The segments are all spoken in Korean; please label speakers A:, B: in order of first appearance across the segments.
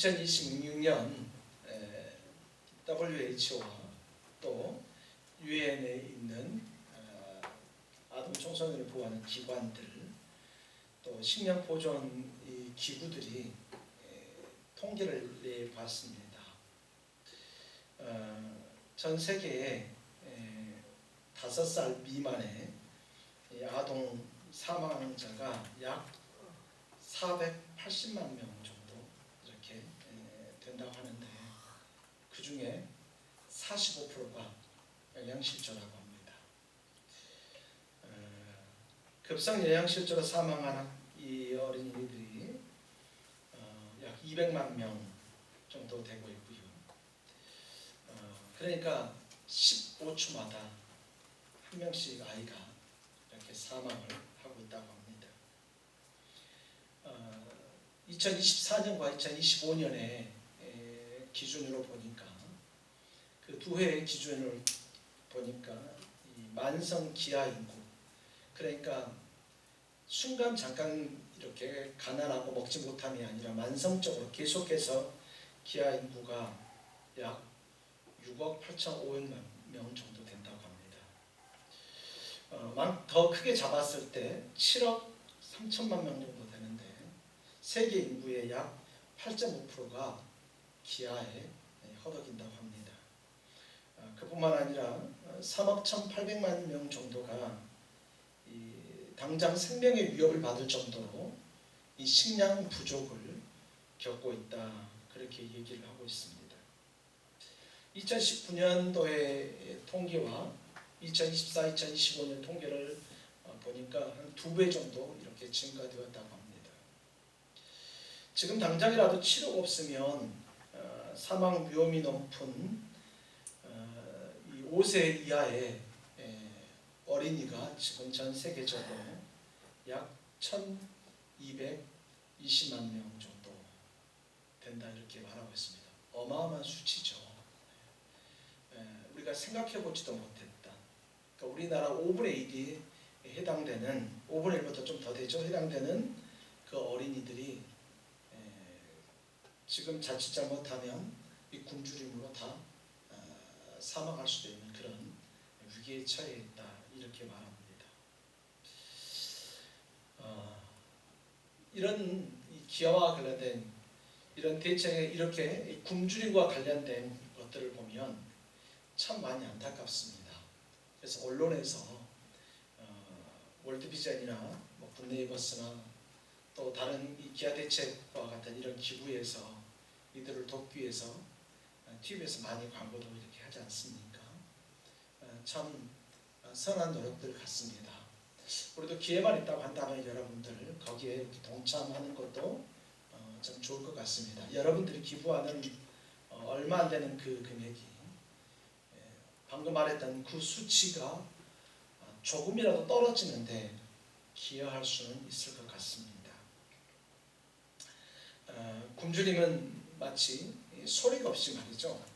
A: 2026년 WHO와 또 유엔에 있는 아동 청소년을 보호하는 기관들 또 식량 보존 기구들이 통계를 내봤습니다. 전 세계에 5살 미만의 아동 사망자가 약 480만 명 정도 이렇게 된다고 하는데 그 중에 45%가 영양실조라고 합니다. 급성 영양실조로 사망하는 이 어린이들이 약 200만 명 정도 되고 있고요. 그러니까 15초마다 한 명씩 아이가 이렇게 사망을 하고 있다고 합니다. 2024년과 2025년의 기준으로 보니까 그 두 해의 기준을 보니까 이 만성 기아 인구, 그러니까 순간 잠깐 이렇게 가난하고 먹지 못함이 아니라 만성적으로 계속해서 기아 인구가 약 6억 8,500만 명 정도 된다고 합니다. 더 크게 잡았을 때 7억 3천만 명 정도 되는데 세계 인구의 약 8.5%가 기아에 허덕인다고 합니다. 그뿐만 아니라 3억 1,800만 명 정도가 당장 생명의 위협을 받을 정도로 이 식량 부족을 겪고 있다, 그렇게 얘기를 하고 있습니다. 2019년도의 통계와 2024, 2025년 통계를 보니까 한 2배 정도 이렇게 증가되었다고 합니다. 지금 당장이라도 치료가 없으면 사망 위험이 높은 5세 이하의 어린이가 지금 전 세계적으로 약 1,220만 명 정도 된다, 이렇게 말하고 있습니다. 어마어마한 수치죠. 우리가 생각해보지도 못했다. 그러니까 우리나라 5분의 1이 해당되는, 5분의 1보다 좀 더 되죠. 해당되는 그 어린이들이 지금 자칫 잘못하면 이 굶주림으로 다 사망할 수도 있는 그런 위기에 처해 있다, 이렇게 말합니다. 이런 기아와 관련된 이런 대책에 이렇게 굶주림과 관련된 것들을 보면 참 많이 안타깝습니다. 그래서 언론에서 월드비전이나 뭐 굿네이버스나 또 다른 이 기아 대책과 같은 이런 기구에서 이들을 돕기 위해서 TV에서 많이 광고도 이렇게 하지 않습니까? 참 선한 노력들 같습니다. 우리도 기회만 있다고 한다면 여러분들 거기에 동참하는 것도 참 좋을 것 같습니다. 여러분들이 기부하는 얼마 안 되는 그 금액이 방금 말했던 그 수치가 조금이라도 떨어지는데 기여할 수는 있을 것 같습니다. 굶주림은 마치 소리가 없이 말이죠.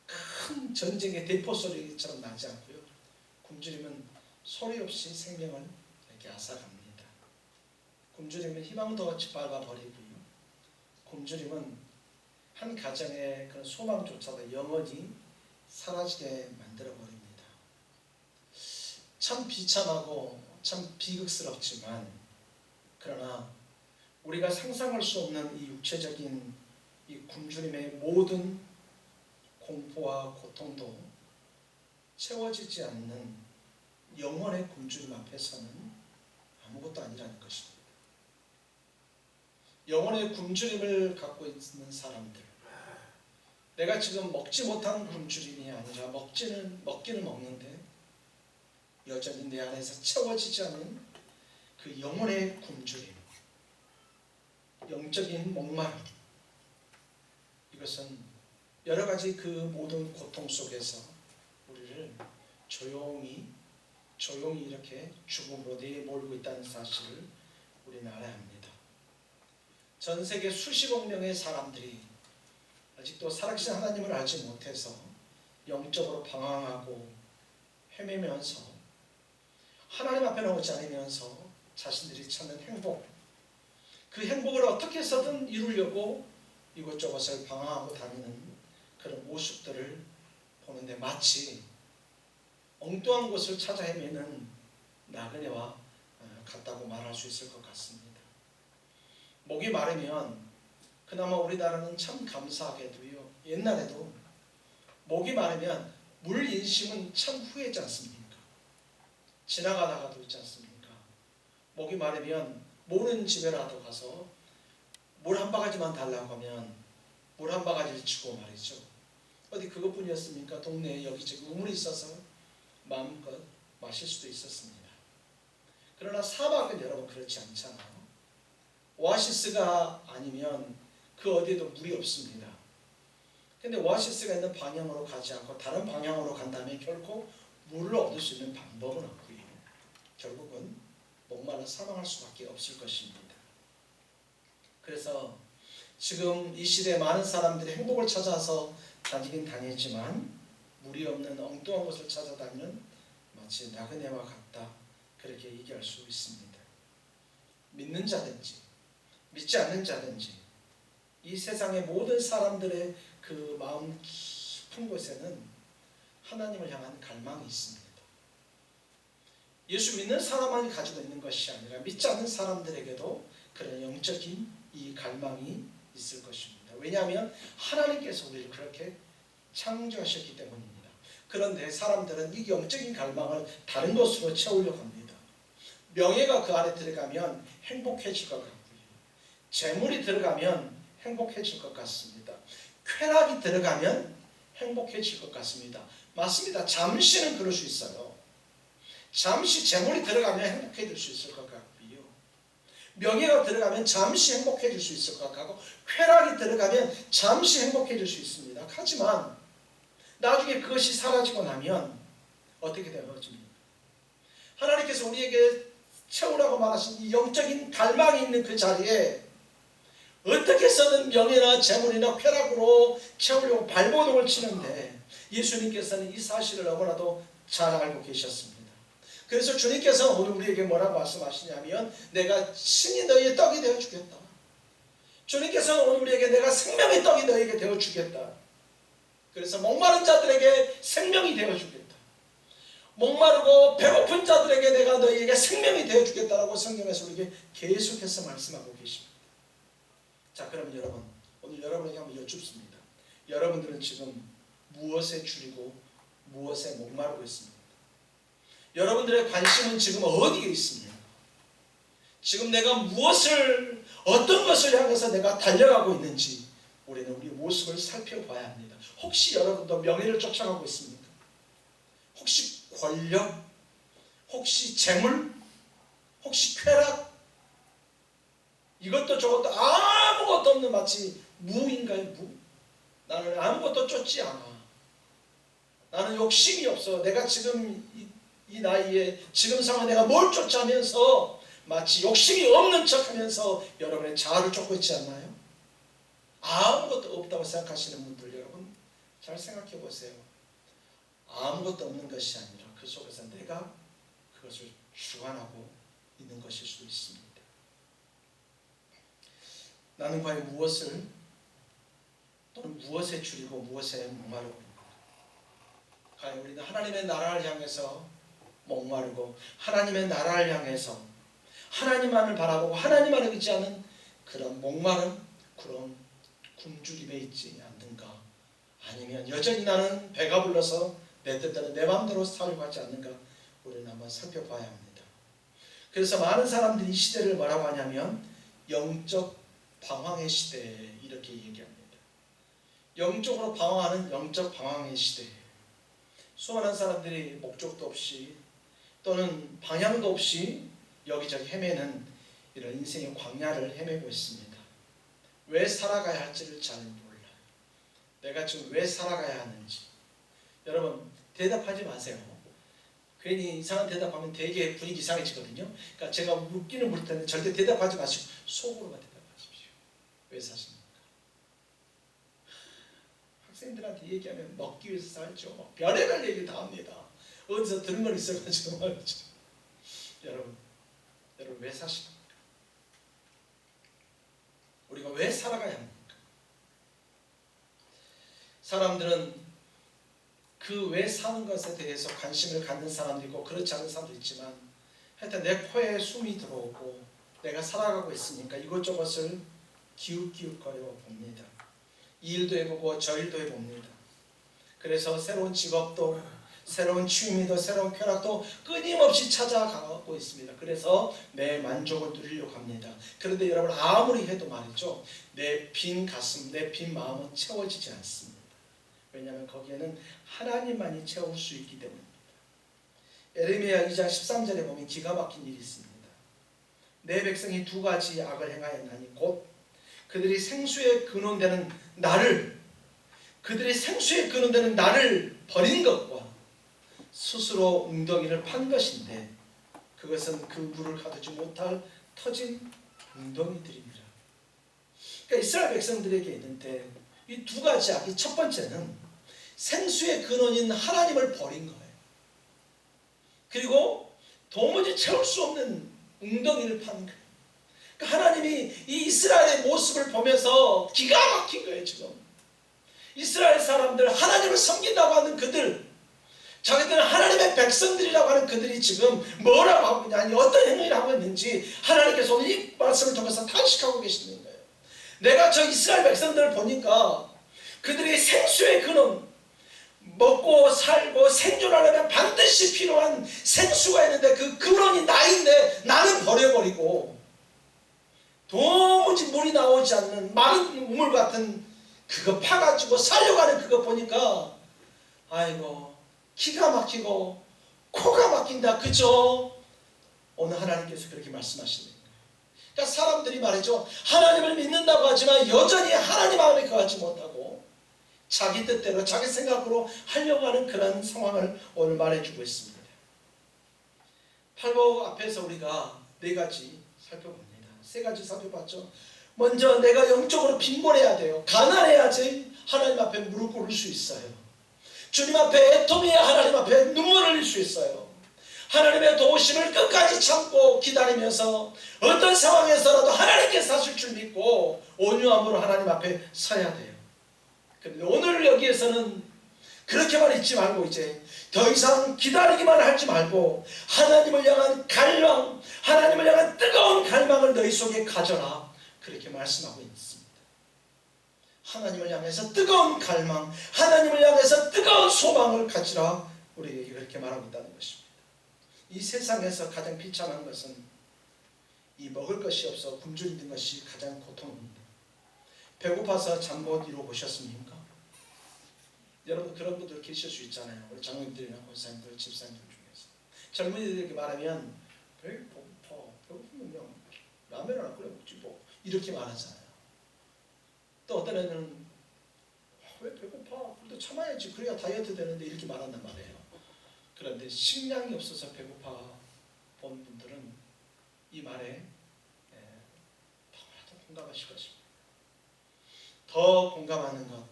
A: 큰 전쟁의 대포 소리처럼 나지 않고요. 굶주림은 소리 없이 생명을 이렇게 앗아갑니다. 굶주림은 희망도 같이 밟아버리고요. 굶주림은 한 가정의 그런 소망조차도 영원히 사라지게 만들어버립니다. 참 비참하고 참 비극스럽지만, 그러나 우리가 상상할 수 없는 이 육체적인 이 굶주림의 모든 공포와 고통도 채워지지 않는 영원의 굶주림 앞에서는 아무것도 아니라는 것입니다. 영원의 굶주림을 갖고 있는 사람들, 내가 지금 먹지 못한 굶주림이 아니라 먹기는 먹는데 여전히 내 안에서 채워지지 않는 그 영혼의 굶주림, 영적인 목마름, 이것은 여러 가지 그 모든 고통 속에서 우리를 조용히 이렇게 죽음으로 내몰고 있다는 사실을 우리는 알아야 합니다. 전 세계 수십억 명의 사람들이 아직도 살아계신 하나님을 알지 못해서 영적으로 방황하고 헤매면서 하나님 앞에 나오지 않으면서 자신들이 찾는 행복, 그 행복을 어떻게 해서든 이루려고 이곳저곳을 방황하고 다니는 그런 모습들을 보는데 마치 엉뚱한 곳을 찾아 헤매는 나그네와 같다고 말할 수 있을 것 같습니다. 목이 마르면 그나마 우리나라는 참 감사하게도요. 옛날에도 목이 마르면 물 인심은 참 후회지 않습니까? 지나가다가도 있지 않습니까? 목이 마르면 모르는 집에라도 가서 물 한 바가지만 달라고 하면 물 한 바가지를 주고 말이죠. 어디 그것뿐이었습니까? 동네에 여기저기 우물이 있어서 마음껏 마실 수도 있었습니다. 그러나 사막은 여러분 그렇지 않잖아요. 오아시스가 아니면 그 어디에도 물이 없습니다. 근데 오아시스가 있는 방향으로 가지 않고 다른 방향으로 간다면 결코 물을 얻을 수 있는 방법은 없고요. 결국은 목말라 사망할 수밖에 없을 것입니다. 그래서 지금 이 시대에 많은 사람들이 행복을 찾아서 다니긴 다니지만 물이 없는 엉뚱한 곳을 찾아다니는 마치 나그네와 같다, 그렇게 얘기할 수 있습니다. 믿는 자든지 믿지 않는 자든지 이 세상의 모든 사람들의 그 마음 깊은 곳에는 하나님을 향한 갈망이 있습니다. 예수 믿는 사람만이 가지고 있는 것이 아니라 믿지 않는 사람들에게도 그런 영적인 이 갈망이 있을 것입니다. 왜냐하면 하나님께서 우리를 그렇게 창조하셨기 때문입니다. 그런데 사람들은 이 영적인 갈망을 다른 것으로 채우려고 합니다. 명예가 그 안에 들어가면 행복해질 것 같고요. 재물이 들어가면 행복해질 것 같습니다. 쾌락이 들어가면 행복해질 것 같습니다. 맞습니다. 잠시는 그럴 수 있어요. 잠시 재물이 들어가면 행복해질 수 있을 것 같고요. 명예가 들어가면 잠시 행복해질 수 있을 것 같고 쾌락이 들어가면 잠시 행복해질 수 있습니다. 하지만 나중에 그것이 사라지고 나면 어떻게 되어집니까? 하나님께서 우리에게 채우라고 말하신 이 영적인 갈망이 있는 그 자리에 어떻게 해서든 명예나 재물이나 쾌락으로 채우려고 발버둥을 치는데 예수님께서는 이 사실을 너무나도 잘 알고 계셨습니다. 그래서 주님께서 오늘 우리에게 뭐라고 말씀하시냐면 내가 신이 너희의 떡이 되어주겠다. 주님께서는 오늘 우리에게 내가 생명의 떡이 너희에게 되어주겠다. 그래서 목마른 자들에게 생명이 되어주겠다. 목마르고 배고픈 자들에게 내가 너희에게 생명이 되어주겠다라고 성경에서 우리에게 계속해서 말씀하고 계십니다. 자, 그럼 여러분, 오늘 여러분에게 한번 여쭙습니다. 여러분들은 지금 무엇에 줄이고 무엇에 목마르고 있습니까? 여러분들의 관심은 지금 어디에 있습니까? 지금 내가 무엇을, 어떤 것을 향해서 내가 달려가고 있는지 우리는 우리 모습을 살펴봐야 합니다. 혹시 여러분도 명예를 쫓아가고 있습니까? 혹시 권력? 혹시 재물? 혹시 쾌락? 이것도 저것도 아무것도 없는 마치 무인가요? 무? 나는 아무것도 쫓지 않아. 나는 욕심이 없어. 내가 지금 이 나이에 지금 상황에 내가 뭘 쫓아면서 마치 욕심이 없는 척하면서 여러분의 자아를 쫓고 있지 않나요? 아무것도 없다고 생각하시는 분들 여러분 잘 생각해 보세요. 아무것도 없는 것이 아니라 그 속에서 내가 그것을 주관하고 있는 것일 수도 있습니다. 나는 과연 무엇을 또는 무엇에 줄이고 무엇에 목마르고 있는가? 과연 우리는 하나님의 나라를 향해서 목마르고 하나님의 나라를 향해서 하나님만을 바라보고 하나님만을 의지하는 그런 목마름, 그런 굶주림에 있지 않는가? 아니면 여전히 나는 배가 불러서 내 뜻대로 내 마음대로 살려고 하지 않는가? 우리는 한번 살펴봐야 합니다. 그래서 많은 사람들이 이 시대를 뭐라고 하냐면 영적 방황의 시대 이렇게 얘기합니다. 영적으로 방황하는 영적 방황의 시대. 수많은 사람들이 목적도 없이 또는 방향도 없이 여기저기 헤매는 이런 인생의 광야를 헤매고 있습니다. 왜 살아가야 할지를 잘 몰라요. 내가 지금 왜 살아가야 하는지. 여러분 대답하지 마세요. 괜히 이상한 대답하면 되게 분위기 이상해지거든요. 그러니까 제가 묻기는 물 텐데 절대 대답하지 마시고 속으로만 대답하십시오. 왜 사십니까? 학생들한테 얘기하면 먹기 위해서 살죠. 막 별의별 얘기 다 합니다. 어디서 들은 건 있어가지고 말이죠. 여러분 왜 사십니까? 우리가 왜 살아가야 합니까? 사람들은 그 외 사는 것에 대해서 관심을 갖는 사람도 있고 그렇지 않은 사람도 있지만 하여튼 내 코에 숨이 들어오고 내가 살아가고 있으니까 이것저것을 기웃기웃거려 봅니다. 이 일도 해보고 저 일도 해봅니다. 그래서 새로운 직업도 새로운 취미도 새로운 쾌락도 끊임없이 찾아가고 있습니다. 그래서 내 만족을 누리려고 합니다. 그런데 여러분 아무리 해도 말이죠, 내 빈 가슴, 내 빈 마음은 채워지지 않습니다. 왜냐하면 거기에는 하나님만이 채울 수 있기 때문입니다. 에레미야 2장 13절에 보면 기가 막힌 일이 있습니다. 내 백성이 두 가지 악을 행하였나니 곧 그들이 생수의 근원되는 나를 버린 것과 스스로 웅덩이를 판 것인데 그것은 그 물을 가두지 못할 터진 웅덩이들입니다. 그러니까 이스라엘 백성들에게 있는데 이 두 가지 악이, 첫 번째는 생수의 근원인 하나님을 버린 거예요. 그리고 도무지 채울 수 없는 웅덩이를 파는 거예요. 그러니까 하나님이 이 이스라엘의 모습을 보면서 기가 막힌 거예요. 지금 이스라엘 사람들, 하나님을 섬긴다고 하는 그들, 자기들은 하나님의 백성들이라고 하는 그들이 지금 뭐라고 하고 있냐, 어떤 행위를 하고 있는지 하나님께서 오늘 이 말씀을 통해서 탄식하고 계시는 거예요. 내가 저 이스라엘 백성들을 보니까 그들이 생수의 근원, 먹고 살고 생존하려면 반드시 필요한 생수가 있는데 그 근원이 나인데 나는 버려버리고 도무지 물이 나오지 않는 마른 우물 같은 그거 파가지고 살려고 하는 그거 보니까 아이고 기가 막히고 코가 막힌다. 그죠? 오늘 하나님께서 그렇게 말씀하시는 거예요. 그러니까 사람들이 말이죠, 하나님을 믿는다고 하지만 여전히 하나님 마음에 거하지 못하고 자기 뜻대로 자기 생각으로 하려고 하는 그런 상황을 오늘 말해주고 있습니다. 팔복 앞에서 우리가 네 가지 살펴봅니다. 세 가지 살펴봤죠. 먼저 내가 영적으로 빈곤해야 돼요. 가난해야지 하나님 앞에 무릎 꿇을 수 있어요. 주님 앞에 애통해야 하나님 앞에 눈물을 흘릴 수 있어요. 하나님의 도우심을 끝까지 참고 기다리면서 어떤 상황에서라도 하나님께서 하실 줄 믿고 온유함으로 하나님 앞에 서야 돼요. 그런데 오늘 여기에서는 그렇게만 있지 말고 이제 더 이상 기다리기만 하지 말고 하나님을 향한 갈망, 하나님을 향한 뜨거운 갈망을 너희 속에 가져라. 그렇게 말씀하고 있습니다. 하나님을 향해서 뜨거운 갈망, 하나님을 향해서 뜨거운 소망을 가지라. 우리에게 그렇게 말하고 있다는 것입니다. 이 세상에서 가장 비참한 것은 이 먹을 것이 없어 굶주린 것이 가장 고통입니다. 배고파서 잠 못 이루어보셨습니까? 여러분 그런 분들 계실 수 있잖아요. 우리 장로님들이나 권사님들, 집사님들 중에서 젊은이들에게 말하면 배고파, 배고프면 그냥 라면 하나 끓여 먹지 뭐 이렇게 말하잖아요. 또 어떤 애들은 왜 배고파? 그래도 참아야지 그래야 다이어트 되는데 이렇게 말한단 말이에요. 그런데 식량이 없어서 배고파 본 분들은 이 말에 너무나도 공감하실 것입니다. 더 공감하는 것,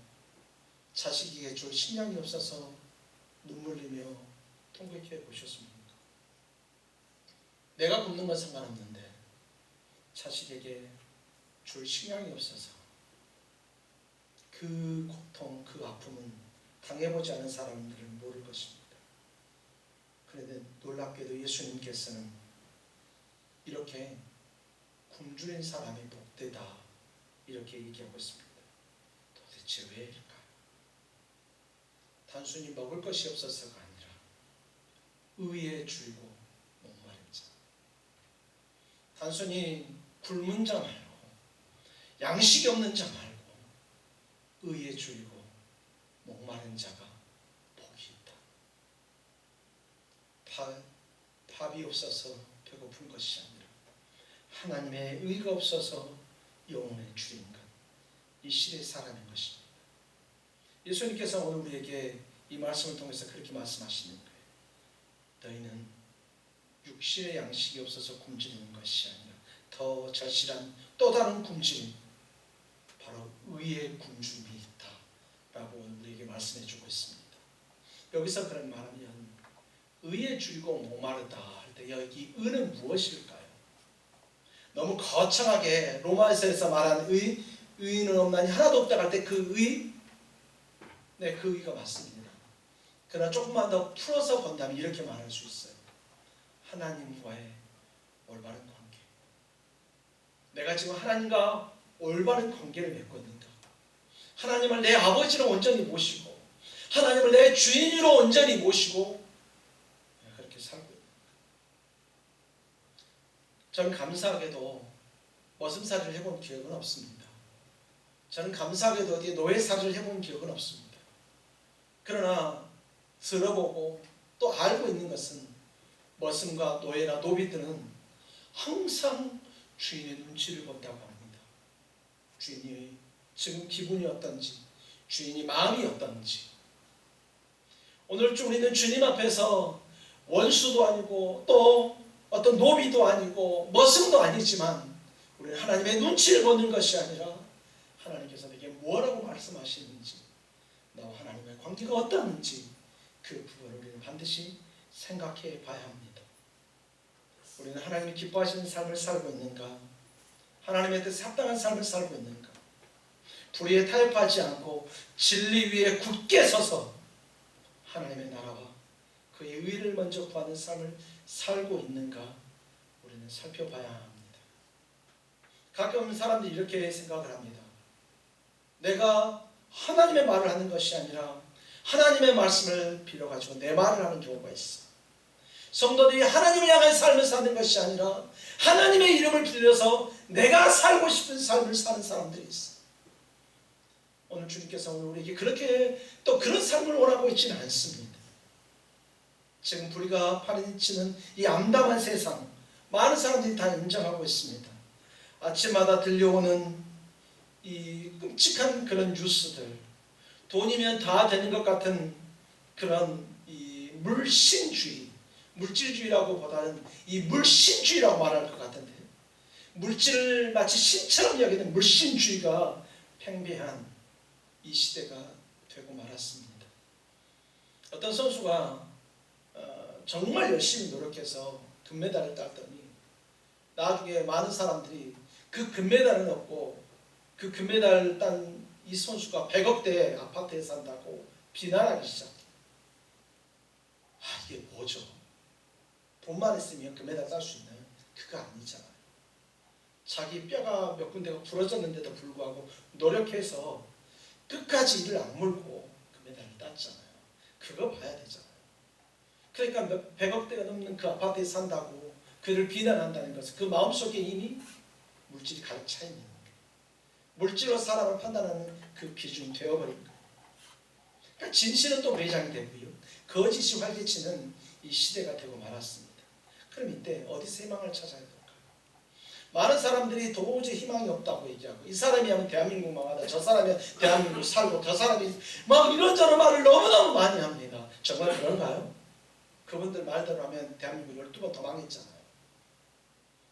A: 자식에게 줄 식량이 없어서 눈물 흘리며 통곡해 보셨습니까? 내가 굶는 건 상관없는데 자식에게 줄 식량이 없어서 그 고통, 그 아픔은 당해보지 않은 사람들은 모를 것입니다. 그런데 놀랍게도 예수님께서는 이렇게 굶주린 사람이 복되다 이렇게 얘기하고 있습니다. 도대체 왜일까? 단순히 먹을 것이 없어서가 아니라 의에 줄이고 목마른 자, 단순히 굶은 자 말고 양식이 없는 자 말고 의에 줄이고 목마른 자가 복이 있다. 밥이 없어서 배고픈 것이 아니라 하나님의 의가 없어서 영혼에 줄인 것, 이 실에 살아낸 것입니다. 예수님께서 오늘 우리에게 이 말씀을 통해서 그렇게 말씀하시는 거예요. 너희는 육신의 양식이 없어서 굶주리는 것이 아니라 더 절실한 또 다른 굶주림, 바로 의의 굶주림이 있다라고 우리에게 말씀해주고 있습니다. 여기서 그런 말하면 의에 줄이고 목마르다 할 때 여기 의는 무엇일까요? 너무 거창하게 로마서에서 말한 의인은 없나니 하나도 없다 할 때 그 의, 네, 그 의의가 맞습니다. 그러나 조금만 더 풀어서 본다면 이렇게 말할 수 있어요. 하나님과의 올바른 관계. 내가 지금 하나님과 올바른 관계를 맺고 있는가? 하나님을 내 아버지로 온전히 모시고 하나님을 내 주인으로 온전히 모시고 그렇게 살고 있는가? 저는 감사하게도 머슴살이를 해본 기억은 없습니다. 저는 감사하게도 어디에 노예살이를 해본 기억은 없습니다. 그러나 들어보고 또 알고 있는 것은 머슴과 노예나 노비들은 항상 주인의 눈치를 본다고 합니다. 주인이 지금 기분이 어떤지, 주인이 마음이 어떤지. 오늘 우리는 주님 앞에서 원수도 아니고 또 어떤 노비도 아니고 머슴도 아니지만 우리는 하나님의 눈치를 보는 것이 아니라 하나님께서 내게 뭐라고 말씀하시는지, 나와 하나님의 관계가 어떠한지 그 부분을 우리는 반드시 생각해 봐야 합니다. 우리는 하나님이 기뻐하시는 삶을 살고 있는가? 하나님의 뜻에 합당한 삶을 살고 있는가? 불의에 타협하지 않고 진리 위에 굳게 서서 하나님의 나라와 그의 의를 먼저 구하는 삶을 살고 있는가? 우리는 살펴봐야 합니다. 가끔 사람들이 이렇게 생각을 합니다. 내가 하나님의 말을 하는 것이 아니라 하나님의 말씀을 빌어가지고 내 말을 하는 경우가 있어. 성도들이 하나님을 향한 삶을 사는 것이 아니라 하나님의 이름을 빌려서 내가 살고 싶은 삶을 사는 사람들이 있어. 오늘 주님께서 오늘 우리에게 그렇게 또 그런 삶을 원하고 있지는 않습니다. 지금 불의가 파헤치는 이 암담한 세상, 많은 사람들이 다 인정하고 있습니다. 아침마다 들려오는 이 끔찍한 그런 뉴스들, 돈이면 다 되는 것 같은 그런 이 물신주의, 물질주의라고 보다는 이 물신주의라고 말할 것 같은데, 물질을 마치 신처럼 여기는 물신주의가 팽배한 이 시대가 되고 말았습니다. 어떤 선수가 정말 열심히 노력해서 금메달을 땄더니 나중에 많은 사람들이 그 금메달은 없고 그 금메달을 딴 이 선수가 100억대 아파트에 산다고 비난하기 시작해요. 이게 뭐죠? 돈만 있으면 금메달 딸 수 있나요? 그거 아니잖아요. 자기 뼈가 몇 군데가 부러졌는데도 불구하고 노력해서 끝까지 이를 악물고 금메달을 땄잖아요. 그거 봐야 되잖아요. 그러니까 100억대가 넘는 그 아파트에 산다고 그를 비난한다는 것은 그 마음속에 이미 물질이 가득 차 있는 거예요. 물질로 사람을 판단하는 그 기준이 되어버린 거예요. 그러니까 진실은 또 매장이 되고요. 거짓이 활개치는 이 시대가 되고 말았습니다. 그럼 이때 어디서 희망을 찾아야 될까요? 많은 사람들이 도저히 희망이 없다고 얘기하고, 이 사람이 하면 대한민국 망하다, 저 사람이 하면 대한민국 살고, 저 사람이 막 이런저런 말을 너무너무 많이 합니다. 정말 그런가요? 그분들 말대로 하면 대한민국 12번 더 망했잖아요.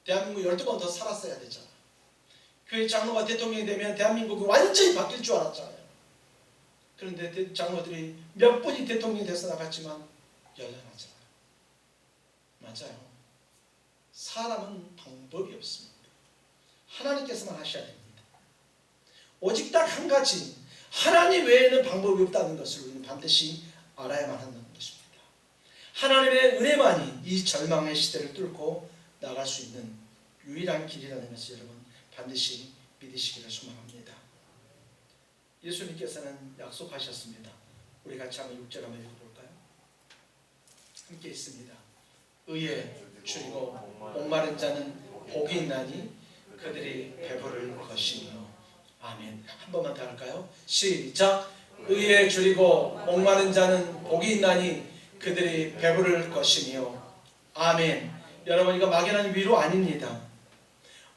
A: 대한민국 12번 더 살았어야 되잖아요. 교회 장로가 대통령이 되면 대한민국이 완전히 바뀔 줄 알았잖아요. 그런데 장로들이 몇 분이 대통령이 돼서 나갔지만 열려나잖아요. 맞아요. 사람은 방법이 없습니다. 하나님께서만 하셔야 됩니다. 오직 딱 한 가지, 하나님 외에는 방법이 없다는 것을 우리는 반드시 알아야만 한다는 것입니다. 하나님의 은혜만이 이 절망의 시대를 뚫고 나갈 수 있는 유일한 길이라는 것을 여러분 반드시 믿으시기를 소망합니다. 예수님께서는 약속하셨습니다. 우리 같이 한번 6절 한번 읽어볼까요? 함께 있습니다. 의에 줄이고 목마른 자는 복이 있나니 그들이 배부를 것이며. 아멘. 한 번만 더 할까요? 시작. 의에 줄이고 목마른 자는 복이 있나니 그들이 배부를 것이며. 아멘. 여러분, 이거 막연한 위로 아닙니다.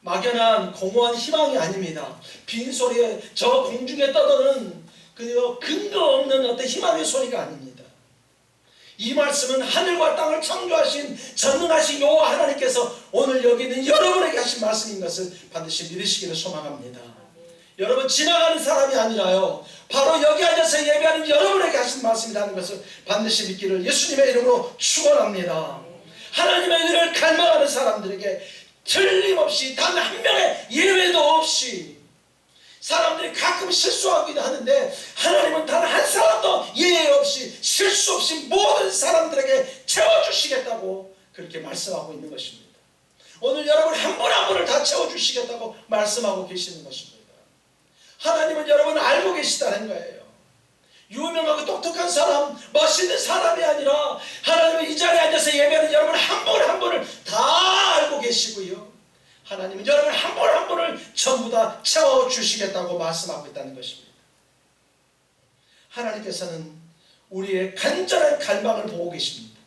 A: 막연한 공허한 희망이 아닙니다. 빈소리에 저 공중에 떠도는 그 근거 없는 어떤 희망의 소리가 아닙니다. 이 말씀은 하늘과 땅을 창조하신 전능하신 여호와 하나님께서 오늘 여기 있는 여러분에게 하신 말씀인 것을 반드시 믿으시기를 소망합니다. 여러분, 지나가는 사람이 아니라요, 바로 여기 앉아서 예배하는 여러분에게 하신 말씀이라는 것을 반드시 믿기를 예수님의 이름으로 축원합니다. 하나님의 은혜를 갈망하는 사람들에게 틀림없이 단 한 명의 예외도 없이, 사람들이 가끔 실수하기도 하는데 하나님은 단 한 사람도 없이 모든 사람들에게 채워주시겠다고 그렇게 말씀하고 있는 것입니다. 오늘 여러분 한 분 한 분을 다 채워주시겠다고 말씀하고 계시는 것입니다. 하나님은 여러분을 알고 계시다는 거예요. 유명하고 똑똑한 사람, 멋있는 사람이 아니라 하나님은 이 자리에 앉아서 예배하는 여러분 한 분 한 분을 다 알고 계시고요. 하나님은 여러분 한 분 한 분을 전부 다 채워주시겠다고 말씀하고 있다는 것입니다. 하나님께서는 우리의 간절한 갈망을 보고 계십니다.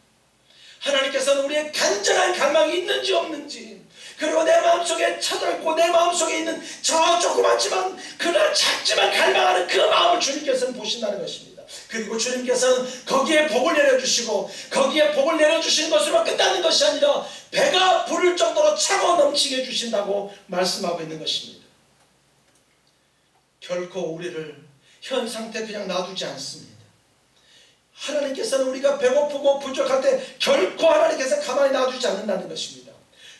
A: 하나님께서는 우리의 간절한 갈망이 있는지 없는지, 그리고 내 마음속에 찾아있고 내 마음속에 있는 저 조그맣지만 그러나 작지만 갈망하는 그 마음을 주님께서는 보신다는 것입니다. 그리고 주님께서는 거기에 복을 내려주시고 거기에 복을 내려주시는 것으로 끝나는 것이 아니라 배가 부를 정도로 차고 넘치게 해주신다고 말씀하고 있는 것입니다. 결코 우리를 현 상태 그냥 놔두지 않습니다. 하나님께서는 우리가 배고프고 부족할 때 결코 하나님께서 가만히 놔두지 않는다는 것입니다.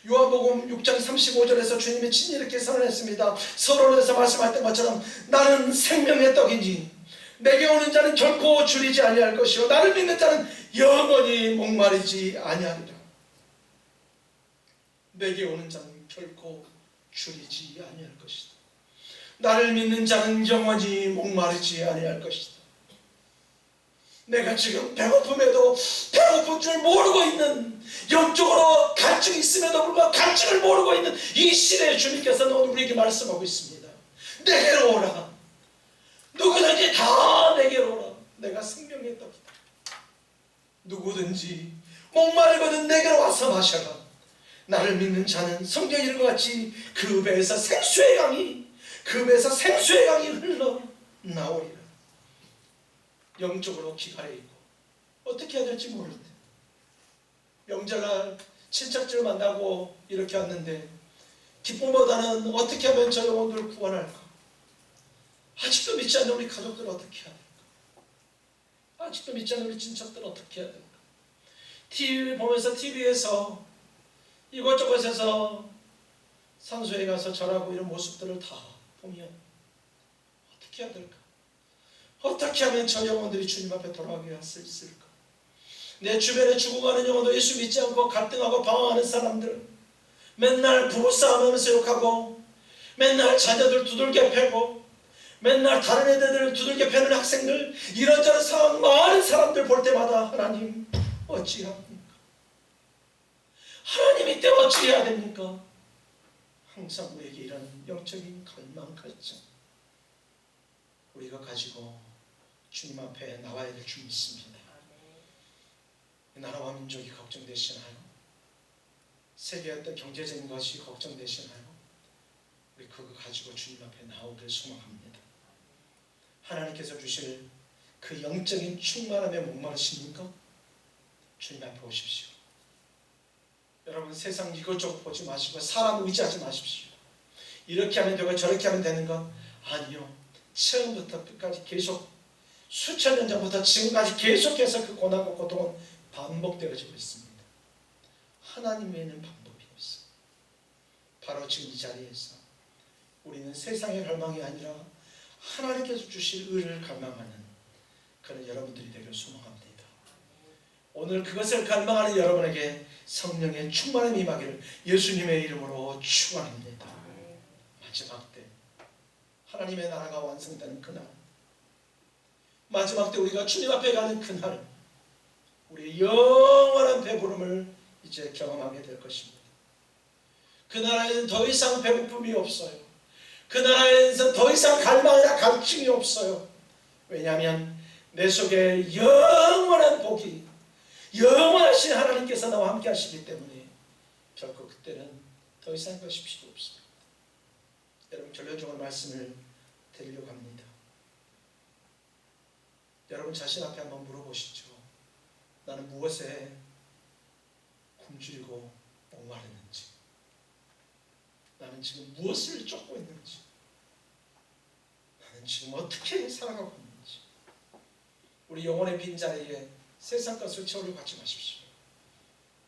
A: 요한복음 6장 35절에서 주님이 친히 이렇게 선언했습니다. 서론에서 말씀하셨던 것처럼 나는 생명의 떡이니 내게 오는 자는 결코 줄이지 아니할 것이요 나를 믿는 자는 영원히 목마르지 아니하리라. 내게 오는 자는 결코 줄이지 아니할 것이다. 나를 믿는 자는 영원히 목마르지 아니할 것이다. 내가 지금 배고픔에도 배고픈 줄 모르고 있는, 영적으로 갈증이 있음에도 불구하고 갈증을 모르고 있는 이 시대에 주님께서는 오늘 우리에게 말씀하고 있습니다. 내게로 오라. 누구든지 다 내게로 오라. 내가 생명의 떡이다. 누구든지 목마르거든 내게로 와서 마셔라. 나를 믿는 자는 성경에 이런 것 같이 그 배에서 생수의 강이 흘러 나오리라. 영적으로 기갈해 있고 어떻게 해야 될지 모르는데, 명절날 친척들 만나고 이렇게 왔는데 기쁨보다는 어떻게 하면 저 영혼들을 구원할까? 아직도 믿지 않는 우리 가족들 어떻게 해야 될까? 아직도 믿지 않는 우리 친척들 어떻게 해야 될까? TV 보면서 TV에서 이곳저곳에서 산소에 가서 절하고 이런 모습들을 다 보면 어떻게 해야 될까? 어떻게 하면 저 영혼들이 주님 앞에 돌아가게 할 수 있을까? 내 주변에 죽어가는 영혼도 예수 믿지 않고 갈등하고 방황하는 사람들, 맨날 부부싸움하면서 욕하고, 맨날 자녀들 두들겨 패고, 맨날 다른 애들을 두들겨 패는 학생들, 이런저런 상황 많은 사람들 볼 때마다 하나님 어찌합니까? 하나님 이때 어찌해야 됩니까? 항상 우리에게 이런 영적인 갈망, 갈증 우리가 가지고 주님 앞에 나와야 될 줄 믿습니다. 나라와 민족이 걱정되시나요? 세계의 어떤 경제적인 것이 걱정되시나요? 우리 그거 가지고 주님 앞에 나오길 소망합니다. 하나님께서 주실 그 영적인 충만함에 목마르십니까? 주님 앞에 오십시오. 여러분 세상 이것저것 보지 마시고 사람 의지하지 마십시오. 이렇게 하면 되고 저렇게 하면 되는 것 아니요. 처음부터 끝까지 계속 수천 년 전부터 지금까지 계속해서 그 고난과 고통은 반복되어지고 있습니다. 하나님 외에는 방법이 없어요. 바로 지금 이 자리에서 우리는 세상의 갈망이 아니라 하나님께서 주실 의를 갈망하는 그런 여러분들이 되길 소망합니다. 오늘 그것을 갈망하는 여러분에게 성령의 충만함이 임하기를 예수님의 이름으로 축원합니다. 마지막 때 하나님의 나라가 완성되는 그날, 마지막 때 우리가 주님 앞에 가는 그날, 우리의 영원한 배부름을 이제 경험하게 될 것입니다. 그 나라에는 더 이상 배고픔이 없어요. 그 나라에는 더 이상 갈망이나 갈증이 없어요. 왜냐하면 내 속에 영원한 복이, 영원하신 하나님께서 나와 함께 하시기 때문에 결코 그때는 더 이상 그것이 필요 없습니다. 여러분 결론적으로 말씀을 드리려고 합니다. 여러분 자신 앞에 한번 물어보시죠. 나는 무엇에 굶주리고 목마르는지, 나는 지금 무엇을 쫓고 있는지, 나는 지금 어떻게 살아가고 있는지. 우리 영혼의 빈자리에 세상 것을 채우려고 하지 마십시오.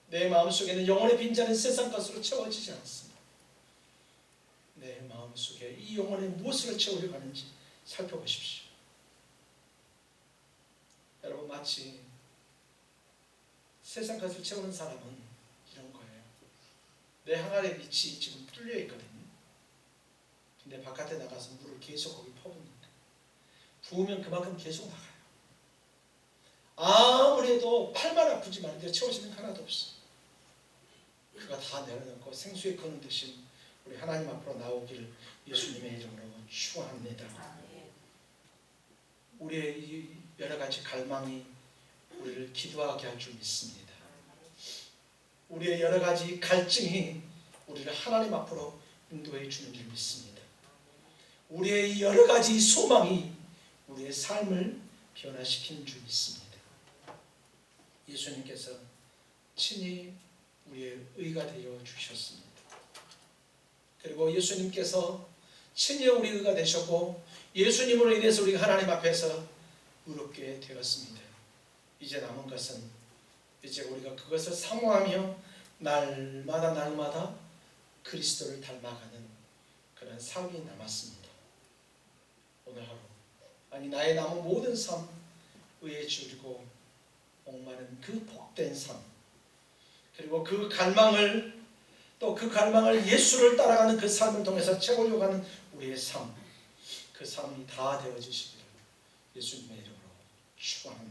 A: 내 마음속에는 영혼의 빈자리는 세상 것으로 채워지지 않습니다. 내 마음속에 이 영혼에 무엇을 채우려고 하는지 살펴보십시오. 여러분 마치 세상 것을 채우는 사람은 이런 거예요. 내 항아리에 빛이 지금 뚫려 있거든요. 근데 바깥에 나가서 물을 계속 거기 퍼붓는다. 부으면 그만큼 계속 나가요. 아무래도 팔만 아프지만 이제 채워지는 게 하나도 없어. 그가 다 내려놓고 생수에 거는 듯이 우리 하나님 앞으로 나오기를 예수님의 이름으로 축원합니다. 우리의 이 여러 가지 갈망이 우리를 기도하게 할 줄 믿습니다. 우리의 여러 가지 갈증이 우리를 하나님 앞으로 인도해 주는 줄 믿습니다. 우리의 여러 가지 소망이 우리의 삶을 변화시키는 줄 믿습니다. 예수님께서 친히 우리의 의가 되어 주셨습니다. 그리고 예수님께서 친히 우리 의가 되셨고 예수님으로 인해서 우리가 하나님 앞에서 의롭게 되었습니다. 이제 남은 것은 이제 우리가 그것을 사모하며 날마다 그리스도를 닮아가는 그런 삶이 남았습니다. 오늘 하루 아니 나의 남은 모든 삶 의에 줄이고 목마른 그 복된 삶 그리고 그 갈망을 또 그 갈망을 예수를 따라가는 그 삶을 통해서 채우려고 하는 우리의 삶 그 삶이 다 되어지시기를 예수님의 이름으로 축원합니다.